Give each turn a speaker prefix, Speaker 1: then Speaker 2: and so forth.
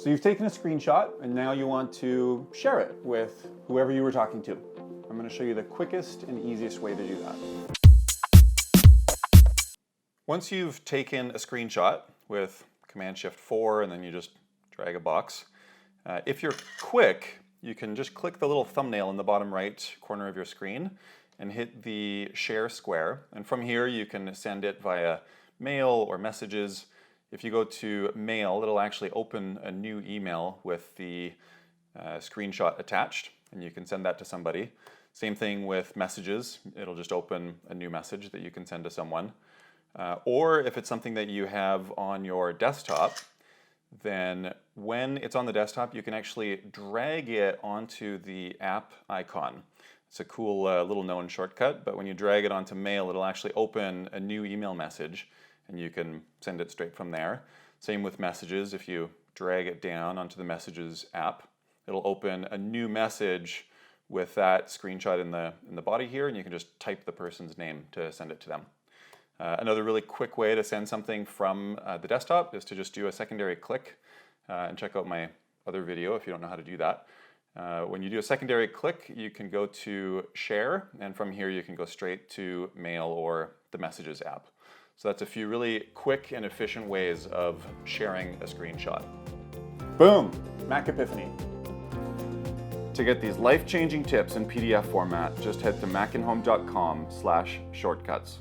Speaker 1: So you've taken a screenshot and now you want to share it with whoever you were talking to. I'm going to show you the quickest and easiest way to do that. Once you've taken a screenshot with Command-Shift-4 and then you just drag a box, if you're quick, you can just click the little thumbnail in the bottom right corner of your screen and hit the share square. And from here you can send it via mail or messages. If you go to mail, it'll actually open a new email with the screenshot attached, and you can send that to somebody. Same thing with messages. It'll just open a new message that you can send to someone. Or if it's something that you have on your desktop, then when it's on the desktop, you can actually drag it onto the app icon. It's a cool little known shortcut, but when you drag it onto mail, it'll actually open a new email message and you can send it straight from there. Same with messages. If you drag it down onto the messages app, it'll open a new message with that screenshot in the body here, and you can just type the person's name to send it to them. Another really quick way to send something from the desktop is to just do a secondary click, and check out my other video if you don't know how to do that. When you do a secondary click, you can go to share, and from here you can go straight to mail or the messages app. So that's a few really quick and efficient ways of sharing a screenshot. Boom, Mac Epiphany. To get these life-changing tips in PDF format, just head to macinhome.com/shortcuts.